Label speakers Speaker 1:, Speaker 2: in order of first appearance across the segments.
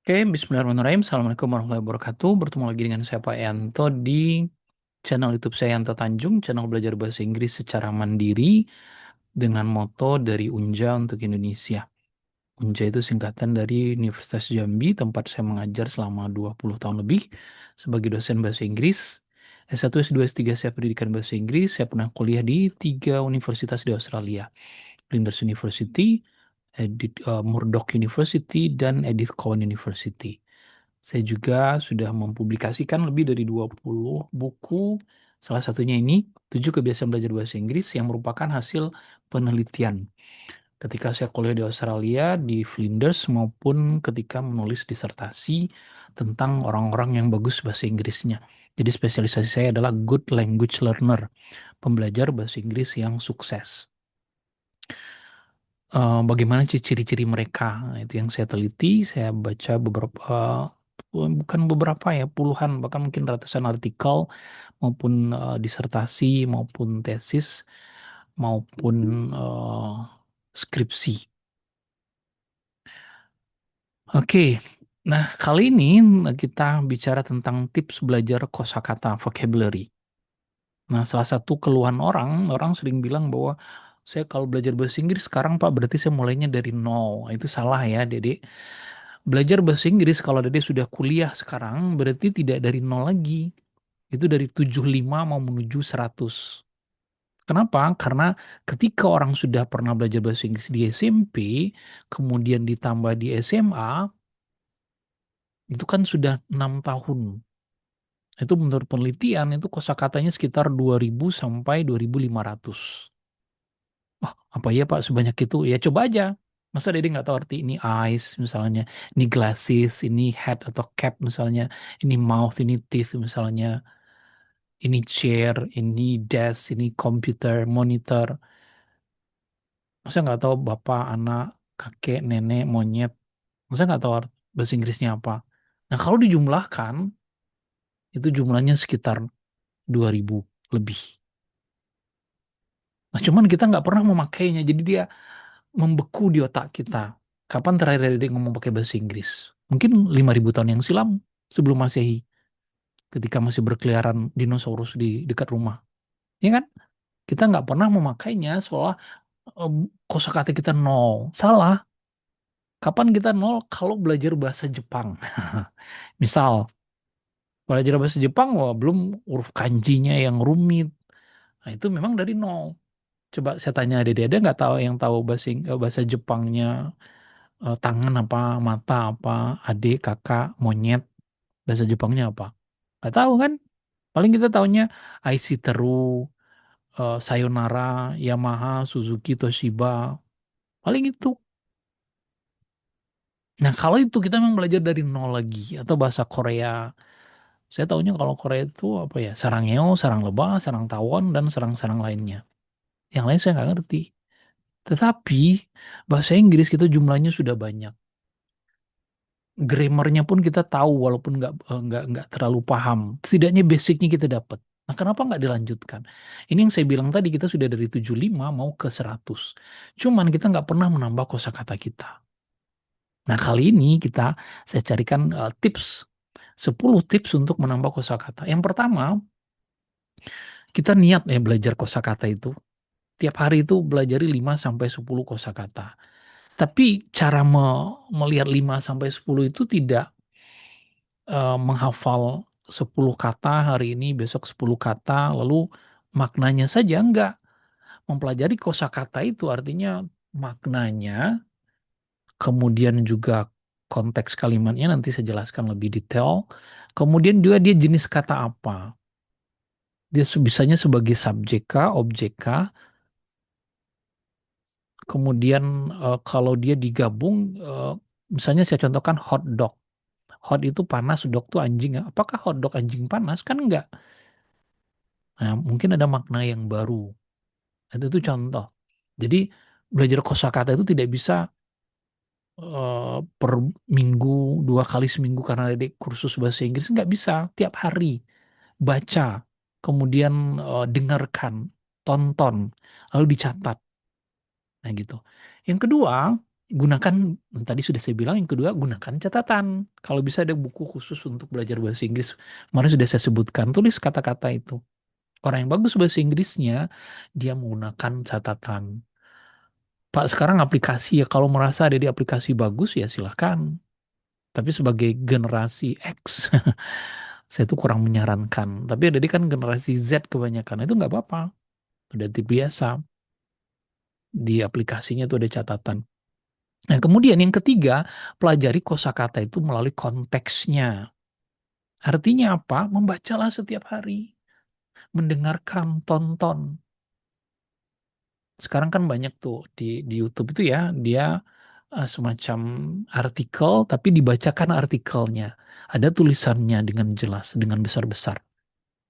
Speaker 1: Oke, Bismillahirrahmanirrahim. Assalamualaikum warahmatullahi wabarakatuh. Bertemu lagi dengan saya Pak Yanto di channel YouTube saya Yanto Tanjung, channel belajar bahasa Inggris secara mandiri dengan moto dari Unja untuk Indonesia. Unja itu singkatan dari Universitas Jambi, tempat saya mengajar selama 20 tahun lebih sebagai dosen bahasa Inggris. S1, S2, S3 saya pendidikan bahasa Inggris. Saya pernah kuliah di 3 universitas di Australia. Flinders University, Murdoch University, dan Edith Cowan University. Saya juga sudah mempublikasikan lebih dari 20 buku, salah satunya ini, 7 kebiasaan belajar bahasa Inggris yang merupakan hasil penelitian. Ketika saya kuliah di Australia, di Flinders, maupun ketika menulis disertasi tentang orang-orang yang bagus bahasa Inggrisnya. Jadi spesialisasi saya adalah Good Language Learner, pembelajar bahasa Inggris yang sukses. Bagaimana ciri-ciri mereka? Nah, itu yang saya teliti, saya baca beberapa, bukan beberapa ya, puluhan, bahkan mungkin ratusan artikel, maupun disertasi, maupun tesis, maupun eh, skripsi. Oke, nah kali ini kita bicara tentang tips belajar kosakata vocabulary. Nah, salah satu keluhan orang sering bilang bahwa saya kalau belajar bahasa Inggris sekarang Pak, berarti saya mulainya dari nol. Itu salah ya, Dede. Belajar bahasa Inggris kalau Dede sudah kuliah sekarang, berarti tidak dari nol lagi. Itu dari 75 mau menuju 100. Kenapa? Karena ketika orang sudah pernah belajar bahasa Inggris di SMP, kemudian ditambah di SMA, itu kan sudah 6 tahun. Itu menurut penelitian, itu kosakatanya sekitar 2000 sampai 2500. Oh, apa ya Pak sebanyak itu? Ya coba aja. Masa Dede nggak tahu arti ini eyes misalnya, ini glasses, ini head atau cap misalnya, ini mouth, ini teeth misalnya, ini chair, ini desk, ini computer, monitor. Masa nggak tahu bapak, anak, kakek, nenek, monyet. Masa nggak tahu bahasa Inggrisnya apa? Nah kalau dijumlahkan, itu jumlahnya sekitar 2000 lebih. Nah cuman kita nggak pernah memakainya, jadi dia membeku di otak kita. Kapan terakhir dia ngomong pakai bahasa Inggris? Mungkin 5000 tahun yang silam sebelum Masehi, ketika masih berkeliaran dinosaurus di dekat rumah. Ya kan? Kita nggak pernah memakainya seolah kosakata kita nol. Salah. Kapan kita nol? Kalau belajar bahasa Jepang. Misal, belajar bahasa Jepang, wah, belum huruf kanjinya yang rumit. Nah, itu memang dari nol. Coba saya tanya Dede, ada nggak tahu yang tahu bahasa Jepangnya, tangan apa, mata apa, adik, kakak, monyet, bahasa Jepangnya apa? Nggak tahu kan? Paling kita taunya IC Teru, Sayonara, Yamaha, Suzuki, Toshiba. Paling itu. Nah, kalau itu kita memang belajar dari nol lagi. Atau bahasa Korea. Saya tahunya kalau Korea itu apa ya? Sarangeo, sarang lebah, sarang tawon, dan sarang-sarang lainnya. Yang lain saya nggak ngerti. Tetapi bahasa Inggris kita jumlahnya sudah banyak. Grammarnya pun kita tahu walaupun nggak terlalu paham. Setidaknya basicnya kita dapat. Nah, kenapa nggak dilanjutkan? Ini yang saya bilang tadi, kita sudah dari 75 mau ke 100. Cuman kita nggak pernah menambah kosakata kita. Nah, kali ini saya carikan tips 10 tips untuk menambah kosakata. Yang pertama, kita niat ya belajar kosakata itu. Tiap hari itu belajari 5 sampai 10 kosakata. Tapi cara melihat 5 sampai 10 itu tidak menghafal 10 kata hari ini, besok 10 kata, lalu maknanya saja enggak. Mempelajari kosakata itu artinya maknanya, kemudian juga konteks kalimatnya nanti saya jelaskan lebih detail. Kemudian juga dia jenis kata apa. Dia bisanya sebagai subjek kah, objek kah. Kemudian kalau dia digabung, misalnya saya contohkan hot dog. Hot itu panas, dog itu anjing. Apakah hot dog anjing panas? Kan enggak. Nah, mungkin ada makna yang baru. Itu contoh. Jadi belajar kosakata itu tidak bisa per minggu, 2 kali seminggu karena ada kursus bahasa Inggris. Nggak bisa. Tiap hari baca, kemudian dengarkan, tonton, lalu dicatat. Nah gitu. Yang kedua, Gunakan, tadi sudah saya bilang, yang kedua gunakan catatan. Kalau bisa ada buku khusus untuk belajar bahasa Inggris. Kemarin sudah saya sebutkan, tulis kata-kata itu. Orang yang bagus bahasa Inggrisnya, dia menggunakan catatan. Pak, sekarang aplikasi ya, kalau merasa ada di aplikasi bagus ya silahkan. Tapi sebagai generasi X, saya tuh kurang menyarankan. Tapi ada di kan generasi Z kebanyakan, itu nggak apa-apa. Udah biasa, di aplikasinya tuh ada catatan. Nah, kemudian yang ketiga, pelajari kosakata itu melalui konteksnya. Artinya apa? Membacalah setiap hari, mendengarkan, tonton. Sekarang kan banyak tuh di YouTube itu ya, dia semacam artikel, tapi dibacakan artikelnya. Ada tulisannya dengan jelas, dengan besar-besar.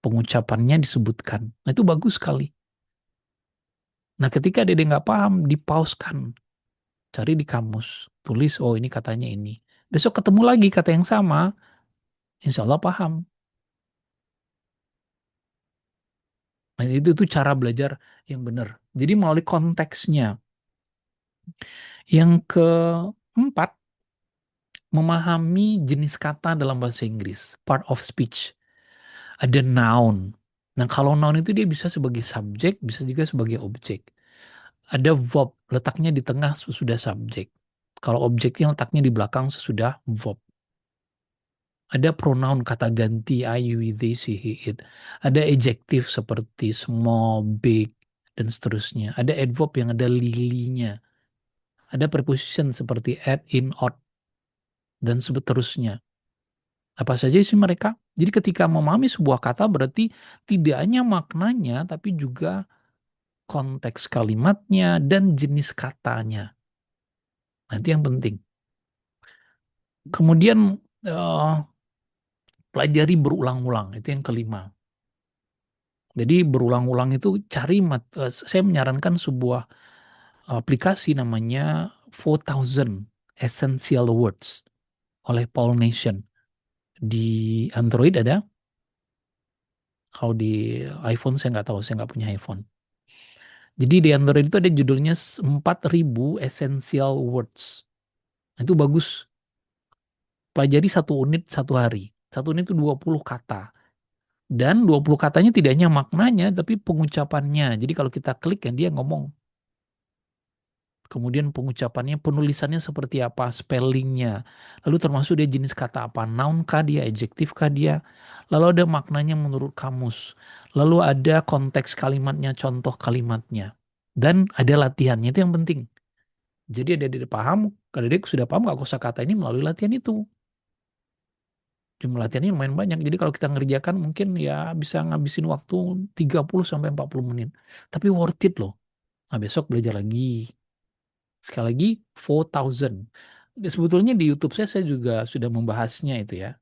Speaker 1: Pengucapannya disebutkan. Nah, itu bagus sekali. Nah, ketika dia nggak paham, dipauskan. Cari di kamus. Tulis, oh ini katanya ini. Besok ketemu lagi kata yang sama, insya Allah paham. Nah, itu cara belajar yang benar. Jadi melalui konteksnya. Yang keempat, memahami jenis kata dalam bahasa Inggris. Part of speech. Ada noun. Nah, kalau noun itu dia bisa sebagai subjek, bisa juga sebagai objek. Ada verb, letaknya di tengah sesudah subjek. Kalau objeknya letaknya di belakang sesudah verb. Ada pronoun kata ganti I, you, they, she, he, it. Ada adjektif seperti small, big, dan seterusnya. Ada adverb yang ada lilinya. Ada preposition seperti at, in, out, dan seterusnya. Apa saja sih mereka? Jadi ketika memahami sebuah kata berarti tidak hanya maknanya, tapi juga konteks kalimatnya dan jenis katanya. Nah, itu yang penting. Kemudian eh, pelajari berulang-ulang. Itu yang kelima. Jadi berulang-ulang itu cari, saya menyarankan sebuah aplikasi namanya 4000 Essential Words oleh Paul Nation. Di Android ada, kalau di iPhone saya nggak tahu, saya nggak punya iPhone. Jadi di Android itu ada judulnya 4000 Essential Words. Nah, itu bagus. Pelajari satu unit satu hari. Satu unit itu 20 kata. Dan 20 katanya tidak hanya maknanya, tapi pengucapannya. Jadi kalau kita klik ya dia ngomong. Kemudian pengucapannya, penulisannya seperti apa, spellingnya. Lalu termasuk dia jenis kata apa, noun kah dia, adjektif kah dia. Lalu ada maknanya menurut kamus. Lalu ada konteks kalimatnya, contoh kalimatnya. Dan ada latihannya, itu yang penting. Jadi ada dia paham, kalau dia sudah paham gak kosakata ini melalui latihan itu. Jumlah latihannya lumayan banyak. Jadi kalau kita ngerjakan mungkin ya bisa ngabisin waktu 30 sampai 40 menit. Tapi worth it loh. Nah, besok belajar lagi. Sekali lagi 4000. Sebetulnya di YouTube saya juga sudah membahasnya itu ya.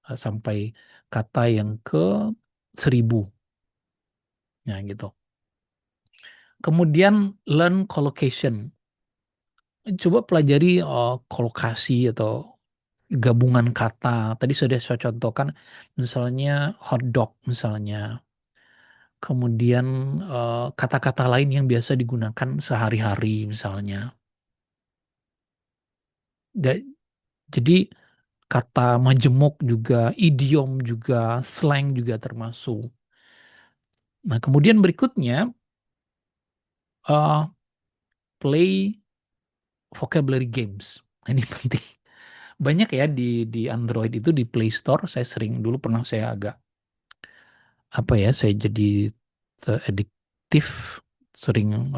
Speaker 1: Sampai kata yang ke 1000. Nah gitu. Kemudian learn collocation. Coba pelajari kolokasi atau gabungan kata. Tadi sudah saya contohkan misalnya hot dog misalnya. Kemudian kata-kata lain yang biasa digunakan sehari-hari misalnya. Da- Jadi kata majemuk juga, idiom juga, slang juga termasuk. Nah, kemudian berikutnya play vocabulary games. Nah, ini penting. Banyak ya di Android itu di Play Store. Saya sering dulu pernah saya agak apa ya, saya jadi adiktif sering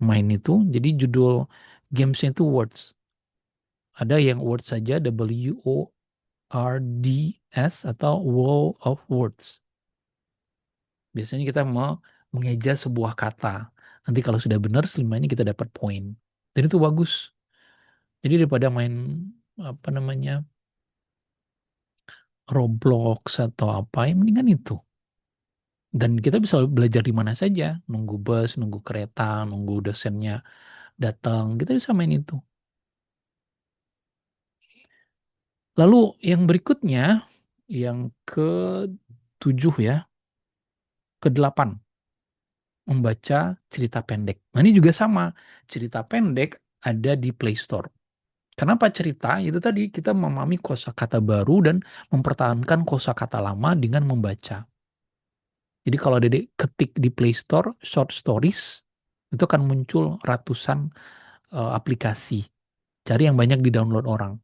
Speaker 1: main itu. Jadi judul gamesnya itu words. Ada yang words saja WORDS atau Wall of Words. Biasanya kita mau mengeja sebuah kata. Nanti kalau sudah benar selimanya kita dapat poin. Dan itu bagus. Jadi daripada main apa namanya Roblox atau apa, yang mendingan itu. Dan kita bisa belajar di mana saja. Nunggu bus, nunggu kereta, nunggu dosennya datang. Kita bisa main itu. Lalu yang berikutnya, yang ke-7 ya, ke-8 membaca cerita pendek. Nah, ini juga sama. Cerita pendek ada di Play Store. Kenapa cerita? Itu tadi kita memahami kosakata baru dan mempertahankan kosakata lama dengan membaca. Jadi kalau Dedek ketik di Play Store short stories, itu akan muncul ratusan aplikasi. Cari yang banyak di-download orang.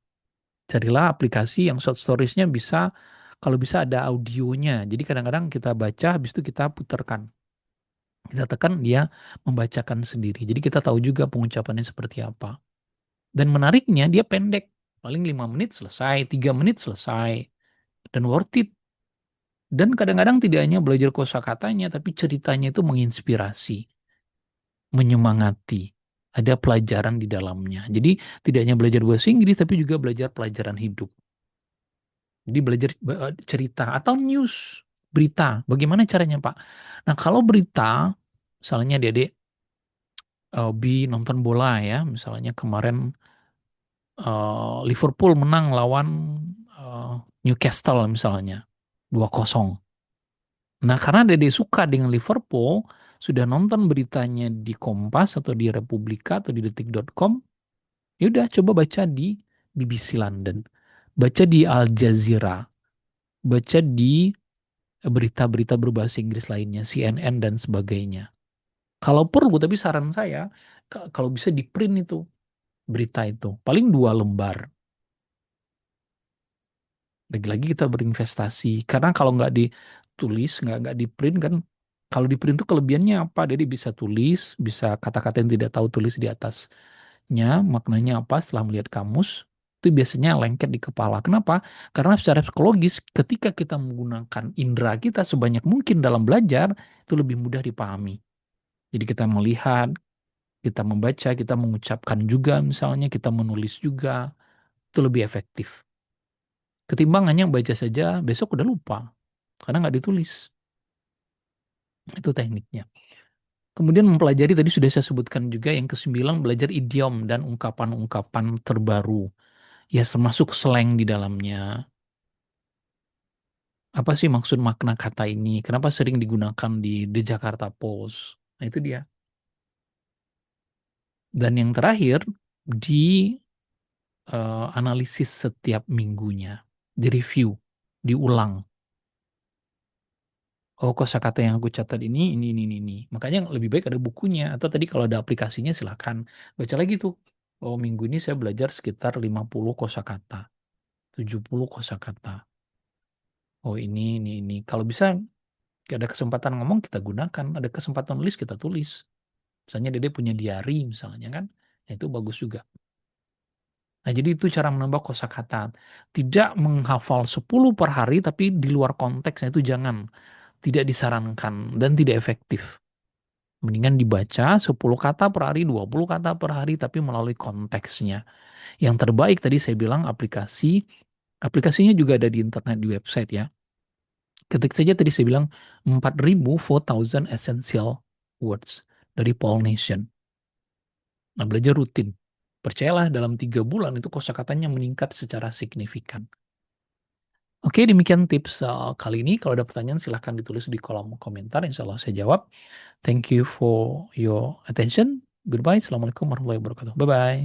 Speaker 1: Carilah aplikasi yang short storiesnya bisa, kalau bisa ada audionya. Jadi kadang-kadang kita baca, habis itu kita putarkan. Kita tekan, dia membacakan sendiri. Jadi kita tahu juga pengucapannya seperti apa. Dan menariknya dia pendek. Paling 5 menit selesai, 3 menit selesai. Dan worth it. Dan kadang-kadang tidak hanya belajar kosakatanya, tapi ceritanya itu menginspirasi, menyemangati. Ada pelajaran di dalamnya. Jadi tidak hanya belajar bahasa Inggris, tapi juga belajar pelajaran hidup. Jadi belajar cerita atau news, berita. Bagaimana caranya, Pak? Nah, kalau berita, misalnya Dede hobi nonton bola ya, misalnya kemarin Liverpool menang lawan eh, Newcastle misalnya 2-0. Nah, karena Dede suka dengan Liverpool, sudah nonton beritanya di Kompas atau di Republika atau di detik.com, ya udah coba baca di BBC London, baca di Al Jazeera, baca di berita-berita berbahasa Inggris lainnya, CNN dan sebagainya. Kalau perlu, tapi saran saya, kalau bisa di print itu, berita itu. Paling 2 lembar. Lagi-lagi kita berinvestasi. Karena kalau nggak ditulis, nggak di print kan, kalau di print itu kelebihannya apa? Jadi bisa tulis, bisa kata-kata yang tidak tahu tulis di atasnya, maknanya apa setelah melihat kamus, itu biasanya lengket di kepala. Kenapa? Karena secara psikologis, ketika kita menggunakan indera kita sebanyak mungkin dalam belajar, itu lebih mudah dipahami. Jadi kita melihat, kita membaca, kita mengucapkan juga misalnya, kita menulis juga, itu lebih efektif. Ketimbang hanya baca saja, besok udah lupa. Karena nggak ditulis. Itu tekniknya. Kemudian mempelajari, tadi sudah saya sebutkan juga, yang ke-9, belajar idiom dan ungkapan-ungkapan terbaru. Ya termasuk slang di dalamnya. Apa sih maksud makna kata ini? Kenapa sering digunakan di The Jakarta Post? Nah itu dia. Dan yang terakhir, di analisis setiap minggunya. Di review, diulang. Oh, kosakata yang aku catat ini. Makanya lebih baik ada bukunya. Atau tadi kalau ada aplikasinya silahkan baca lagi tuh. Oh, minggu ini saya belajar sekitar 50 kosakata, 70 kosakata. Oh, ini. Kalau bisa ada kesempatan ngomong kita gunakan, ada kesempatan nulis kita tulis. Misalnya Dede punya diary misalnya kan, ya itu bagus juga. Nah, jadi itu cara menambah kosakata. Tidak menghafal 10 per hari tapi di luar konteksnya itu jangan. Tidak disarankan dan tidak efektif. Mendingan dibaca 10 kata per hari, 20 kata per hari, tapi melalui konteksnya. Yang terbaik tadi saya bilang aplikasi, aplikasinya juga ada di internet, di website ya. Ketik saja tadi saya bilang 4.000 essential words dari Paul Nation. Nah, belajar rutin. Percayalah dalam 3 bulan itu kosakatanya meningkat secara signifikan. Oke, demikian tips kali ini. Kalau ada pertanyaan silahkan ditulis di kolom komentar. Insya Allah saya jawab. Thank you for your attention. Goodbye. Assalamualaikum warahmatullahi wabarakatuh. Bye-bye.